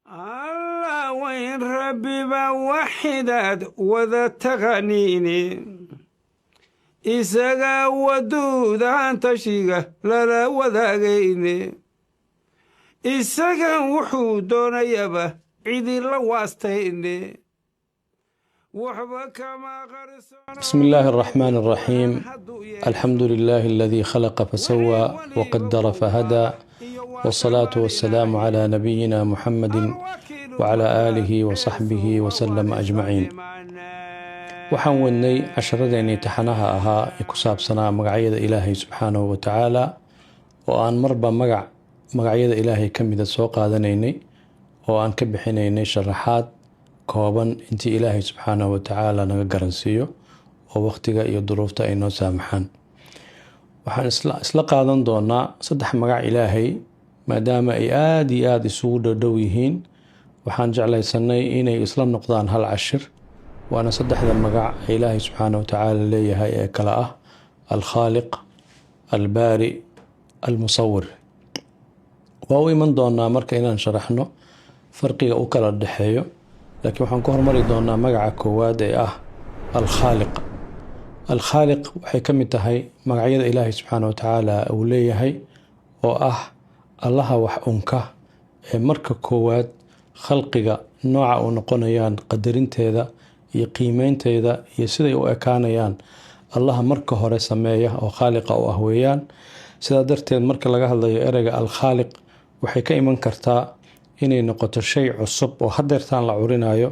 الله وين ربي بوحدات وذا تغنيني إساقا ودود عن تشيقة لا وذاقيني إساقا وحودون يبا عيدي لواستيني بسم الله الرحمن الرحيم. الحمد لله الذي خلق فسوى وقدر فهدى، والصلاة والسلام على نبينا محمد وعلى آله وصحبه وسلم أجمعين. waxaan wadnay casharadeenii taxanaha ahaa ee ku saabsanaa magacyada ilaahay subxaanahu wa tacaala, oo aan marba magacyada ilaahay ka mida soo qaadanaynay oo aan ka bixinaynay sharaxaad kooban intii ilaahay subxaanahu wa tacaala naga garansiiyo oo waqtiga iyo duruufta ay noo saamaxaan. waxaan isla qaadan doonaa 3 magac ilaahay, maadaama ay aad iyo aad isugu dhow yihiin. waxaan jeclaysanay inay isla noqdaan hal cashir, waana 3 magac ee ilaahay subxaanahu wa tacaala leeyahay ee kala ah alkhaaliq, albaari, almusawir. waa u iman doonaa marka inaan sharaxno farqiga u kala dhexeeyo, laakiin waxaan ku hormari doonaa magaca koowaad ee ah alkhaaliq. alkhaaliq waxay ka mid tahay magacyada ilaahay subxaanahu wa tacaala uu leeyahay oo ah allaha wax unka ee marka koowaad khalqiga nooca uu noqonayaan qadarinteeda iyo qiimeynteeda iyo siday u ekaanayaan allaha marka hore sameeya oo khaaliqa u ah weeyaan. sidaa darteed marka laga hadlayo ereyga alkhaaliq waxay ka iman kartaa inay noqoto shay cusub oo hadeertaan la curinayo,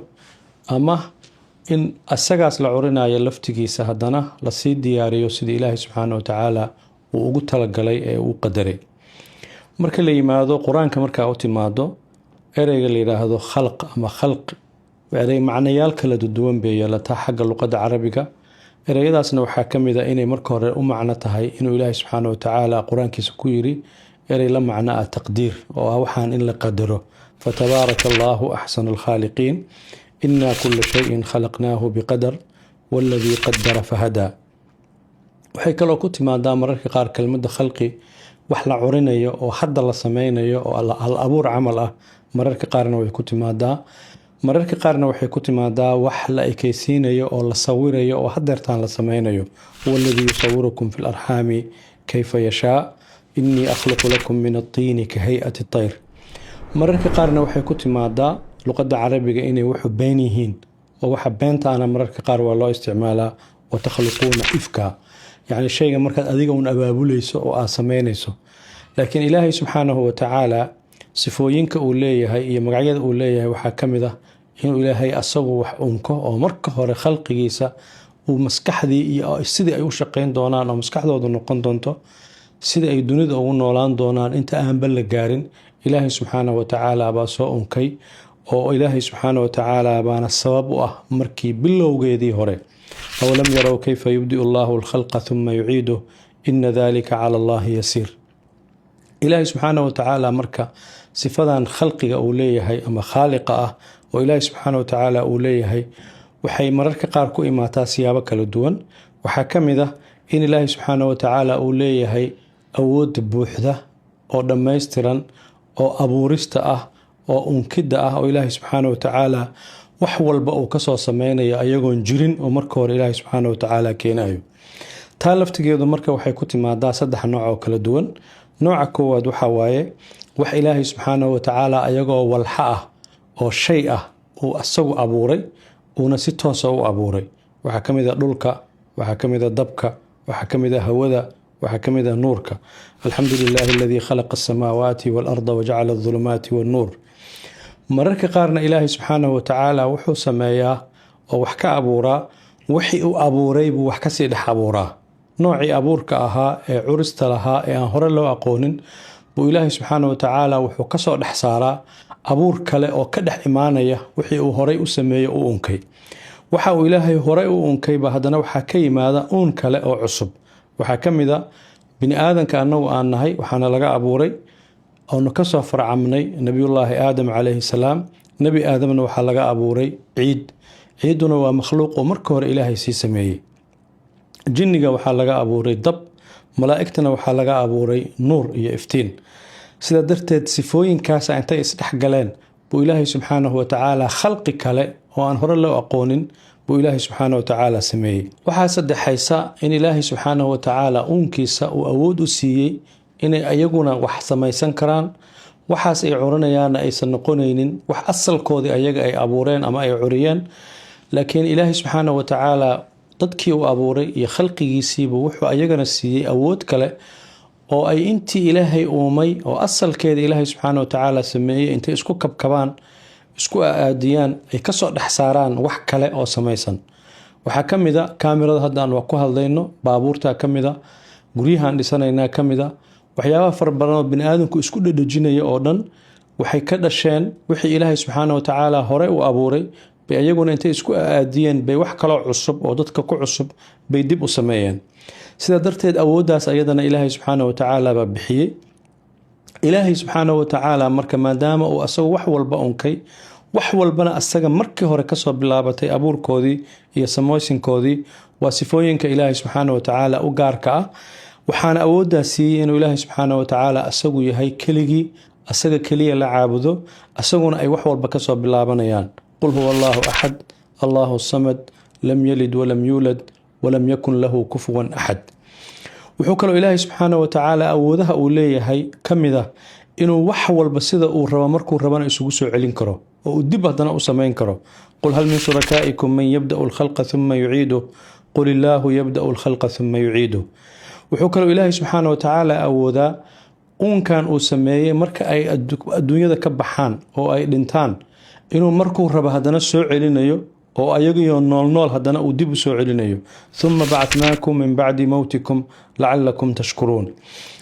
ama in asagaas la curinayo laftigiisa haddana lasii diyaariyo sidii ilaahay subxaanahu wa tacaala uu ugu talagalay ee uu qadaray. marka la yimaado qur-aanka, markaa u timaado ereyga la yidhaahdo khalq ama khalq, erey macnayaal kala duwan bay yeelataa xagga luqadda carabiga. ereyadaasna waxaa ka mid a inay marka hore u macno tahay inuu ilaahay subxaanahu wa tacaala qur-aankiisa ku yiri erey la macno ah taqdiir, oo ah waxaan in la qadaro. fatabaaraka allaahu axsanu alkhaaliqiin, inaa kula shayin khalaqnaahu biqadar waladii qadara fahadaa. waxay kaloo ku timaadaa mararka qaar kelmadda khalqi wax la curinayo oo hadda la sameynayo oo al abuur camal ah. mararka qaarna way ku timaadaa, mararka qaarna waxay ku timaadaa wax la ekeysiinayo oo la sawirayo oo hadeertaan la sameynayo. waladii yusawirukum fi larxaami kayfa yashaa inii akhluqu lakum min altiini ka hay-ati tayr. mararka qaarna waxay ku timaadaa luqadda carabiga inay wuxu been yihiin, oo waxa beentaana mararka qaar waa loo isticmaalaa watakhluquuna ifka, yacni shayga markaad adiga un abaabulayso oo aad sameynayso. laakiin ilaahay subxaanahu wa tacaala sifooyinka uu leeyahay iyo magacyada uu leeyahay waxaa ka mid ah inuu ilaahay asagu wax unko oo marka hore khalqigiisa uu maskaxdii iyo sidii ay u shaqeyn doonaan oo maskaxdoodu noqon doonto, sidii ay dunida ugu noolaan doonaan inta aanba la gaarin. ilaahay subxaanahu wa tacaala baa soo unkay, oo ilaahay subxaanahu wa tacaala baana sabab u ah markii bilowgeedii hore. awalam yarow kayfa yubdi'u allaahu alkhalqa thumma yuciiduh ina dalika cala allahi yasiir. ilaahay subxaanahu wa tacaala marka sifadan khalqiga uu leeyahay ama khaaliqa ah oo ilaahay subxaanahu wa tacaala uu leeyahay waxay mararka qaar ku imaataa siyaabo kala duwan. waxaa ka mid ah in ilaahay subxaanahu wa tacaala uu leeyahay awoodda buuxda oo dhammaystiran oo abuurista ah oo unkidda ah, oo ilaahay subxaanahu wa tacaala wax walba uu kasoo sameynayo ayagoon jirin oo marka hore ilaahay subxaanahu wa tacaala keenayo. taa laftigeedu marka waxay ku timaadaa 3 nooc oo kala duwan. nooca koowaad waxaa waaye wax ilaahay subxaanahu wa tacaala ayagoo walxa ah oo shay ah uu asagu abuuray, uuna si toosa u abuuray. waxaa ka mid a dhulka, waxaa ka mid a dabka, waxaa ka mid a hawada, waxaa ka mid a nuurka. alxamdu lilaahi aladii khalaqa asamaawaati waalarda wajacala adulumaati wannuur. mararka qaarna ilaahay subxaanahu wa tacaala wuxuu sameeyaa oo wax ka abuuraa wixii uu abuuray buu wax kasii dhex abuuraa. noocii abuurka ahaa ee curista lahaa ee aan hore loo aqoonin buu ilaahay subxaanahu wa tacaala wuxuu kasoo dhex saaraa abuur kale oo ka dhex imaanaya wixii uu horay u sameeyey u unkay. waxa uu ilaahay horay u unkayba haddana waxaa ka yimaada uun kale oo cusub. waxaa ka mid a bini aadanka annagu aan nahay, waxaana laga abuuray oonu kasoo farcamnay nebiyullaahi aadam calayhi salaam. nebi aadamna waxaa laga abuuray ciid. ciidduna waa makhluuq oo marka hore ilaahay sii sameeyey. jinniga waxaa laga abuuray dab, malaa'igtana waxaa laga abuuray nuur iyo iftiin. sida darteed sifooyinkaas intay isdhex galeen buu ilaahay subxaanahu watacaala khalqi kale oo aan hore loo aqoonin buu ilaahay subxaanahu watacaala sameeyey. waxaa saddexaysa in ilaahay subxaanahu watacaala uunkiisa uu awood u siiyey inay ayaguna wax samaysan karaan, waxaas ay curinayaanna aysan noqonaynin wax asalkoodii ayaga ay abuureen ama ay curiyeen, laakiin ilaahay subxaanahu watacaala dadkii uu abuuray iyo khalqigiisiibu wuxuu ayagana siiyey awood kale oo ay intii ilaahay uumay oo asalkeeda ilaahay subxaanahu watacaala sameeyey intay isku kabkabaan, isku aadiyaan, ay kasoo dhex saaraan wax kale oo samaysan. waxaa ka mid a kaamirada hadda aan wax ku hadlayno, baabuurtaa ka mid a, guryahaan dhisanaynaa ka mid a, waxyaabaha fara badan oo bini aadamku isku dhadhajinaya oo dhan waxay ka dhasheen wixii ilaahay subxaanahu watacaala hore u abuuray bay ayaguna intay isku aadiyeen bay wax kaloo cusub oo dadka ku cusub bay dib u sameeyeen. sidaa darteed awooddaas ayadana ilaahay subxaanahu watacaala baa bixiyey. ilaahay subxaanahu watacaala marka maadaama uu asagu wax walba unkay, wax walbana asaga markii hore kasoo bilaabatay abuurkoodii iyo samoysinkoodii, waa sifooyinka ilaahay subxaanahu watacaala u gaarka ah. waxaana awooddaas siiyey inuu ilaahay subxaanahu watacaala asagu yahay keligii, asaga keliya la caabudo, asaguna ay wax walba kasoo bilaabanayaan. qul huwa allahu axad allahu samad lam yalid walam yuulad walam yakun lahu kufuwan axad. wuxuu kaloo ilaahay subxaanahu watacaala awoodaha uu leeyahay ka mid ah inuu wax walba sida uu rabo markuu rabana isugu soo celin karo oo uu dib haddana u samayn karo. qul hal min shurakaa'ikum man yabda'u alkhalqa thumma yuciiduh qul illaahu yabda'u alkhalqa thumma yuciiduh. wuxuu kaloo ilaahay subxaanahu watacaala awoodaa uunkan uu sameeyey marka ay adduunyada ka baxaan oo ay dhintaan inuu markuu rabo haddana soo celinayo oo ayagiyo nool haddana uu dib u soo celinayo. thumma bacatnaakum min bacdi mowtikum lacalakum tashkuruun.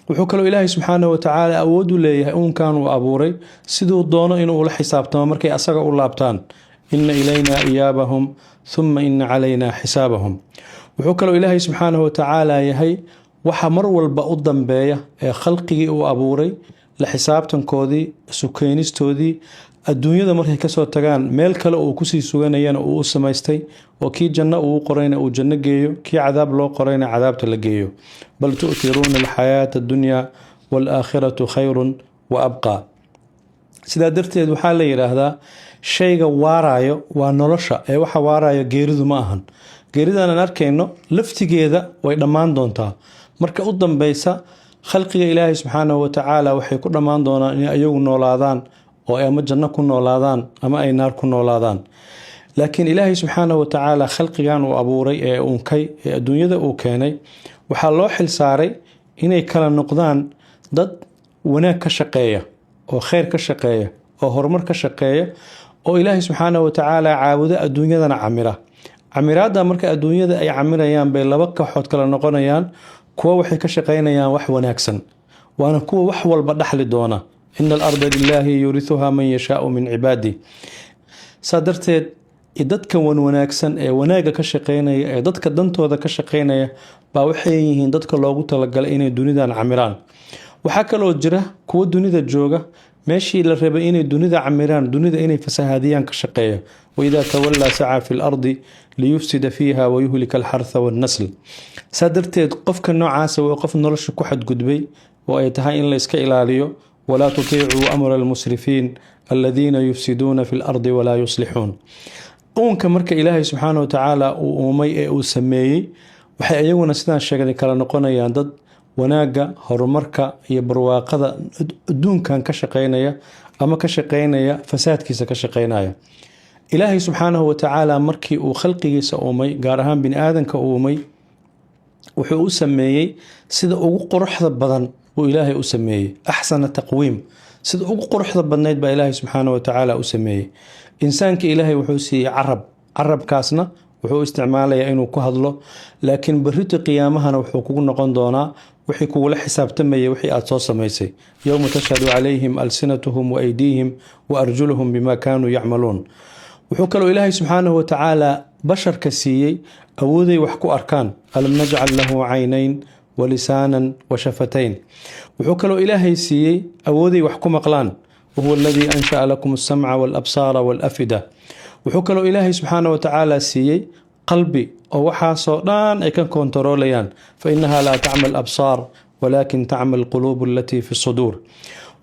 wuxuu kaloo ilaahay subxaanahu watacaala awood u leeyahay uunkan uu abuuray siduu doono inuu ula xisaabtamo markay asaga u laabtaan. ina ilaynaa iyaabahum thumma ina calaynaa xisaabahum. wuxuu kaloo ilaahay subxaanahu watacaala yahay waxa mar walba u dambeeya ee khalqigii uu abuuray, la xisaabtankoodii, sukeenistoodii, adduunyada markay kasoo tagaan meel kale uu kusii suganayana uu u samaystay oo kii janno uu qorayna uu janno geeyo, kii cadaab loo qorayna cadaabta la geeyo. bal tu'tiruuna alxayaata addunyaa waalaakhiratu khayrun wa abqaa. sidaa darteed waxaa la yidhaahdaa shayga waarayo waa nolosha ee waxa waarayo geeridu ma ahan. geeridan aan arkayno laftigeeda way dhammaan doontaa. marka u dambeysa khalqiga ilaahay subxaanahu watacaala waxay ku dhammaan doonaan inay ayagu noolaadaan oo ay ama janno ku noolaadaan ama ay naar ku noolaadaan. laakiin ilaahay subxaanahu watacaala khalqigan uu abuuray ee unkay ee adduunyada uu keenay waxaa loo xil saaray inay kala noqdaan dad wanaag ka shaqeeya oo khayr ka shaqeeya oo horumar ka shaqeeya oo ilaahay subxaanahu watacaala caabudo adduunyadana camira. camiraadda marka adduunyada ay camirayaan bay laba kooxood kala noqonayaan. kuwa waxay ka shaqaynayaan wax wanaagsan, waana kuwa wax walba dhaxli doona. ina alarda lilaahi yurithuha man yashaau min cibaadi. saa darteed dadka wanaagsan ee wanaaga ka shaqaynaya ee dadka dantooda ka shaqaynaya baa waxay yihiin dadka loogu talagalay inay dunidan camiraan. waxaa kaloo jira kuwa dunida jooga meeshii la rabay inay dunida camiraan, dunida inay fasahaadiyaan ka shaqeeya. waidaa tawallaa sacaa fi lardi liyufsida fiiha wayuhlika alxartha wannasl. saa darteed qofka noocaasa waa qof nolosha ku xadgudbay oo ay tahay in la iska ilaaliyo. walaa tutiicuu amra almusrifiin aladiina yufsiduuna fi lardi walaa yuslixuun. uunka marka ilaahay subxaanahu watacaala uu uumay ee uu sameeyey waxay ayaguna sidaan sheegnay kala noqonayaan dad wanaagga, horumarka iyo barwaaqada adduunkan ka shaqaynaya ama ka shaqaynaya fasaadkiisa ka shaqaynaya. ilaahay subxaanahu watacaala markii uu khalqigiisa uumay, gaar ahaan bini aadanka uumay, wuxuu u sameeyey sida ugu quruxda badan buu ilaahay u sameeyey. axsana taqwiim, sida ugu quruxda badnayd baa ilaahay subxaanahu watacaala u sameeyey. insaanka ilaahay wuxuu siiyey carabkaasna wuxuu isticmaalayaa inuu ku hadlo, laakiin berrito qiyaamahana wuxuu kugu noqon doonaa wixii kugula xisaabtamaya wixii aad soo samaysay. yowma tashhadu calayhim alsinatuhum wa aydiihim wa arjuluhum bima kaanuu yacmaluun. wuxuu kaloo ilaahay subxaanahu watacaala basharka siiyey awooday wax ku arkaan. alam najcal lahu caynayn wa lisaanan wa shafatayn. wuxuu kaloo ilaahay siiyey awooday wax ku maqlaan. wahuwa aladii ansha'a lakum alsamca waalabsaara waalafida. wuxuu kaloo ilaahay subxaanahu watacaala siiyey qalbi oo waxaasoo dhan ay ka kontaroolayaan. fa inaha laa tacma alabsaar walaakin tacma alquluubu alatii fi suduur.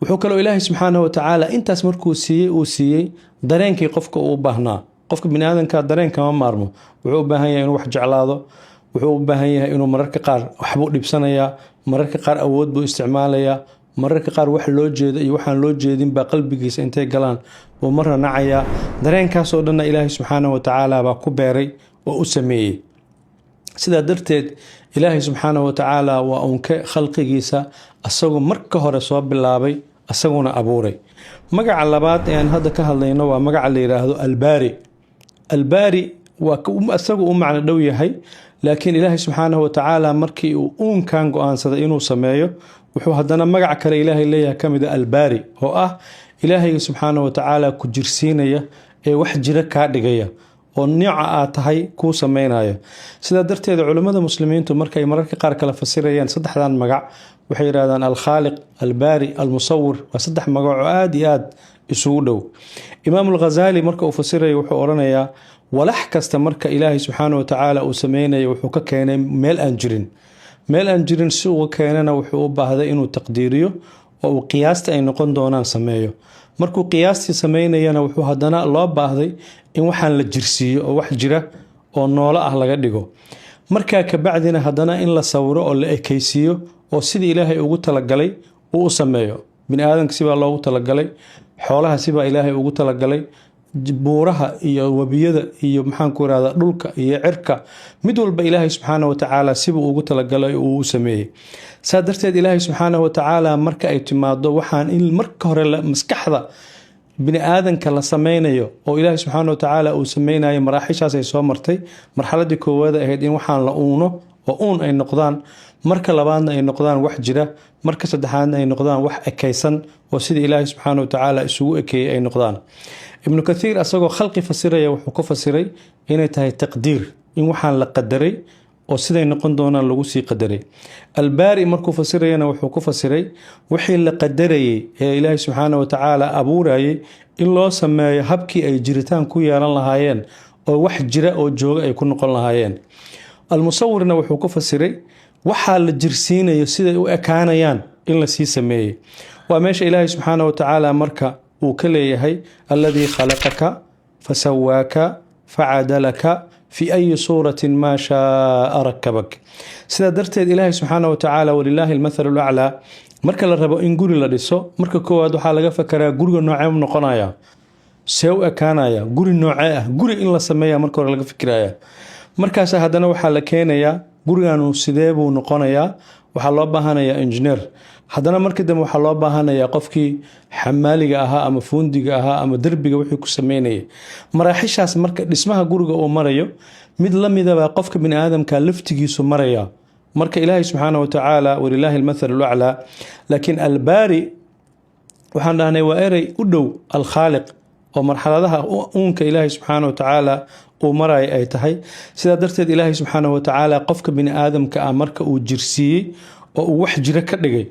wuxuu kaloo ilaahay subxaanahu watacaala intaas markuu siiyey dareenkii qofka uu baahnaa. qofka bini aadamka dareen kama maarmo, wuxuu u baahan yahay inuu wax jeclaado, wuxuu u baahan yahay inuu mararka qaar waxbuu dhibsanayaa, mararka qaar awood buu isticmaalayaa, mararka qaar wax loo jeedo iyo waxaan loo jeedin baa qalbigiisa intay galaan buu marna nacayaa. dareenkaasoo dhanna ilaahay subxaanahu watacaala baa ku beeray oo u sameeyey. sidaa darteed ilaahay subxaanahu watacaala waa uunka khalqigiisa asagoo marka hore soo bilaabay, asaguna abuuray. magaca labaad ee aan hadda ka hadlayno waa magaca la yidhaahdo albaari. albaari waa asagu u macno dhow yahay, laakiin ilaahay subxaanahu watacaala markii uu uunkan go-aansaday inuu sameeyo wuxuu haddana magac kale ilaahay leeyahay ka mid a albaari, oo ah ilaahayga subxaanahu watacaala ku jirsiinaya ee wax jira kaa dhigaya oo nooca aad tahay kuu sameynaya. sidaa darteed culimmada muslimiintu markay mararka qaar kala fasirayaan saddexdan magac waxay yidhahdaan alkhaaliq, albaari, almusawir. waa saddex magac oo aad iyo aad isugu dhow. imaam alghazaali marka uu fasirayo wuxuu odhanayaa walax kasta marka ilaahay subxaanahu watacaala uu sameynayo wuxuu ka keenay meel aan jirin. si uga keenana wuxuu u baahday inuu taqdiiriyo oo uu qiyaasta ay noqon doonaan sameeyo. markuu qiyaastii sameynayana wuxuu haddana loo baahday in waxaan la jirsiiyo oo wax jira oo noolo ah laga dhigo. markaa kabacdina haddana in la sawiro oo la ekaysiiyo oo sidii ilaahay ugu talagalay uu u sameeyo. bini aadamka sibaa loogu talagalay, xoolaha sibaa ilaahay ugu talagalay, buuraha iyo webiyada iyo maxaanku irahdaa dhulka iyo cirka, mid walba ilaahay subxaanahu watacaala sibuu ugu talagalay uu u sameeyey. saa darteed ilaahay subxaanahu watacaala marka ay timaado waxaan in marka hore maskaxda bini aadanka la sameynayo oo ilaahay subxaanahu watacaala uu sameynayo maraaxishaas ay soo martay. marxaladii koowaad ahayd in waxaan la uuno oo uun ay noqdaan, marka labaadna ay noqdaan wax jira, marka saddexaadna ay noqdaan wax ekaysan oo sidii ilaahay subxaanahu watacaala isugu ekeeyey ay noqdaan. ibnu kathiir asagoo khalqi fasiraya wuxuu ku fasiray inay tahay taqdiir, in waxaan la qadaray oo siday noqon doonaan lagu sii qadaray. albaari markuu fasirayana wuxuu ku fasiray wixii la qadarayay ee ilaahay subxaanahu watacaala abuurayay in loo sameeyo habkii ay jiritaan ku yeelan lahaayeen oo wax jira oo jooga ay ku noqon lahaayeen. almusawirna wuxuu ku fasiray waxaa la jirsiinayo siday u ekaanayaan in la sii sameeyey. waa meesha ilaahay subxaanahu watacaala marka uu ka leeyahay alladii khalaqaka fasawaaka facadalaka fi ayi suuratin maa shaaa rakabak. sidaa darteed ilaahay subxaanahu watacaala walilaahi almathalu laclaa marka la rabo in guri la dhiso, marka koowaad waxaa laga fakaraa guriga noocee noqonaya, see u ekaanaya, guri noocee ah. guri in la sameeya marka hore laga fikiraya. markaas haddana waxaa la keenayaa guriganu sidee buu noqonayaa, waxaa loo baahanayaa injineer. haddana markii dambe waxaa loo baahanayaa qofkii xamaaliga ahaa ama fuundiga ahaa ama derbiga wixii ku sameynayay. maraaxishaas marka dhismaha guriga uu marayo mid la midabaa qofka bini aadamka laftigiisu maraya. marka ilaahay subxaanahu watacaala walilaahi almathalu laclaa. laakiin albaari waxaan dhahnay waa erey u dhow alkhaaliq oo marxaladaha uunka ilaahay subxaanahu watacaala uu maraya ay tahay. sidaa darteed ilaahay subxaanahu watacaala qofka bini aadamka ah marka uu jirsiiyey oo uu wax jiro ka dhigay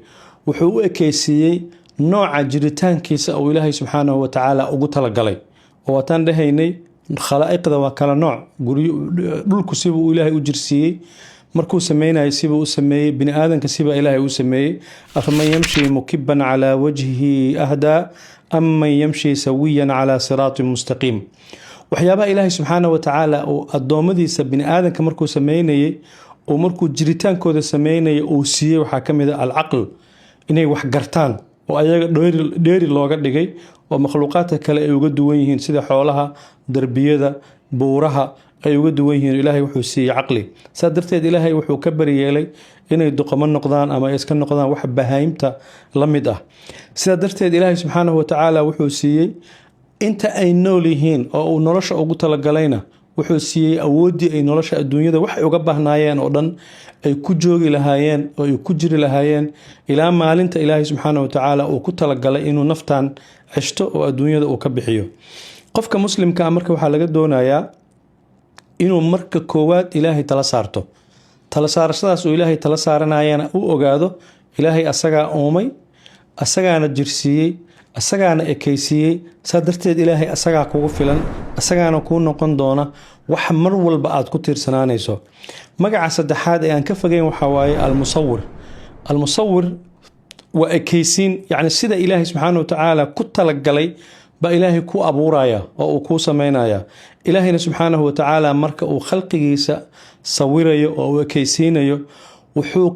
wuxuu u ekeysiiyey nooca jiritaankiisa uu ilaahay subxaanahu watacaala ugu talagalay. oo waataan dhahaynay khalaa'iqda waa kala nooc. dhulku sibuu ilaahay u jirsiiyey, markuu sameynayay sibuu u sameeyey, bini aadanka sibaa ilaahay u sameeyey. afaman yamshi mukiban calaa wajhihi ahdaa amman yamshi sawiyan calaa siraatin mustaqiim. waxyaabaha ilaahay subxaanahu watacaala uu addoommadiisa bini aadanka markuu sameynayey oo markuu jiritaankooda sameynaya uu siiyey waxaa ka mid a alcaql, inay wax gartaan oo ayaga dheeri looga dhigay oo makhluuqaadka kale ay uga duwan yihiin sida xoolaha, derbiyada, buuraha ay uga duwan yihiin. ilaahay wuxuu siiyey caqli. saa darteed ilaahay wuxuu ka baryeelay inay duqamo noqdaan ama iska noqdaan wax bahaayimta la mid ah. sidaa darteed ilaahay subxaanahu watacaala wuxuu siiyey inta ay nool yihiin oo uu nolosha ugu talagalayna wuxuu siiyey awooddii ay nolosha adduunyada waxay uga bahnaayeen oo dhan ay ku joogi lahaayeen oo ay ku jiri lahaayeen ilaa maalinta ilaahay subxaanahu watacaala uu ku talagalay inuu naftan ceshto oo adduunyada uu ka bixiyo. qofka muslimka ah marka waxaa laga doonayaa inuu marka koowaad ilaahay tala saarto. tala saarashadaas uu ilaahay tala saaranayana u ogaado ilaahay asagaa uumay, asagaana jirsiiyey, asagaana ekaysiiyey. saa darteed ilaahay asagaa kugu filan, asagaana kuu noqon doona wax mar walba aad ku tiirsanaanayso. magaca saddexaad ee aan ka fogeyn waxaa waaye almusawir. almusawir وأكيسين يعني سيدا إلهي سبحانه وتعالى كتلق قلي با إلهي كو أبورايا أو كو سمينايا إلهي سبحانه وتعالى مركا أو خلقيسا صويريا أو أكيسينيا wuxuu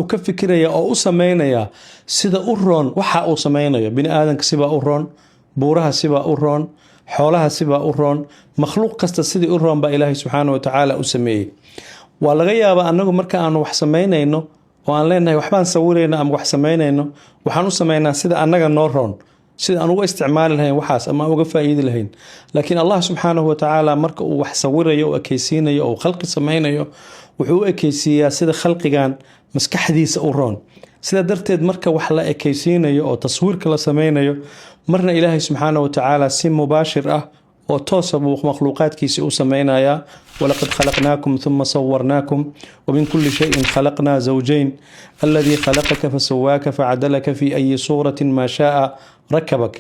ka fikiraya oo u sameynaya sida u roon waxa uu sameynaya bini aadanka siba u roon buuraha siba u roon xoolaha siba u roon makhluuq kasta sidii u roon ba ilaahay subxaanahu wa tacaala u sameeyay waa laga yaabaa annagu marka aanu wax sameynayno oo aan leenahay waxbaan sawirayna ama wax sameynayno waxaan u sameynaa sida annaga noo roon sida aan uga isticmaali lahayn waxaas ama uga faa'iidi lahayn laakiin allah subxaanahu wa tacaala marka uu wax sawirayo oo ekeysiinayo oo khalqi sameynayo wuxuu ekeysiiyaa sida khalqigan maskaxdiisa u roon sida darteed marka wax la ekeysiinayo oo taswiirka la sameynayo marna ilaahay subxaanahu wa tacaala si mubaashir ah oo toos ah buu makhluuqaadkiisa u sameynaya ولقد خلقناكم ثم صورناكم ومن كل شيء خلقنا زوجين الذي خلقك فسواك فعدلك في أي صورة ما شاء ركبك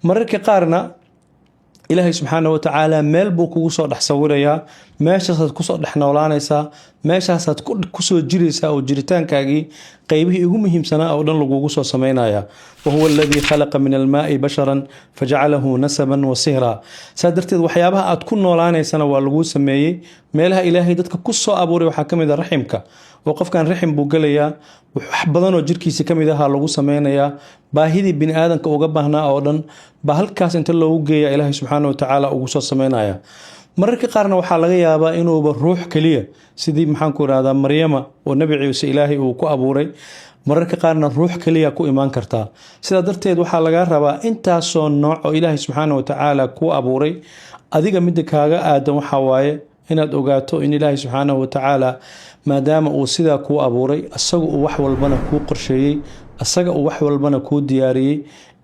مرك قارنا إلهي سبحانه وتعالى ميل بو كوغو سو دخ سويريا meeshaas ku soo dhaxnoolaanaysa meeshaas ku soo jiraysa oo jiritaankaagi qaybihii ugu muhiimsanaa oo dhan lagu soo sameeynaya وهو الذي خلق من الماء بشرا فجعله نسبا وصهرا سادرتيد waxyaabaha aad ku noolaanaysana waa lagu sameeyay meelaha ilaahay dadka ku soo abuuray waxa kamid ah raximka oo qofkan raxim buu galayaa wax badan oo jirkiisa kamid ah lagu sameeynaya baahidii bini aadanka uga baahnaa oo dhan ba halkaas inta loogu geeyo ilaahay subxaanahu wa tacaala ugu soo sameeynaya mararka qaarna waxaa laga yaabaa inuuba ruux kaliya sidii maxaan ku raahdaa maryama oo nabi ciise ilaahay uu ku abuuray mararka qaarna ruux kaliya ku imaan kartaa sidaa darteed waxaa laga rabaa intaasoo nooc oo ilaahay subxaanahu wa tacaala ku abuuray adiga midda kaaga aadan waxaa waaye inaad ogaato in ilaahay subxaanahu wa tacaala maadaama uu sidaa kuu abuuray asaga uu wax walbana kuu qorsheeyey asaga uu wax walbana kuu diyaariyey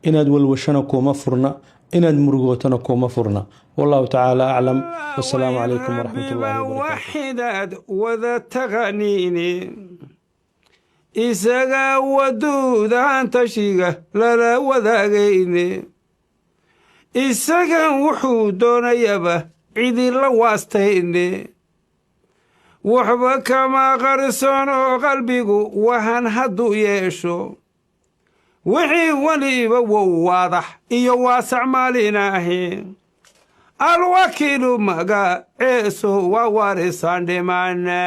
inaad walwashana kuuma furna inaad murugootana kuuma furna والله تعالى أعلم والسلام عليكم ورحمة الله وبركاته وحداد وذا تغنيني إساقا ودودا انتشيقا للا وذاقيني إساقا وحودون يبا عيدي لواستيني وحبا كما غرسونو قلبيقو وهن هدو يشو وحي وليبا وواضح إيو واسع ماليناهي الوكيل مغا عيسو ووارثان دمانا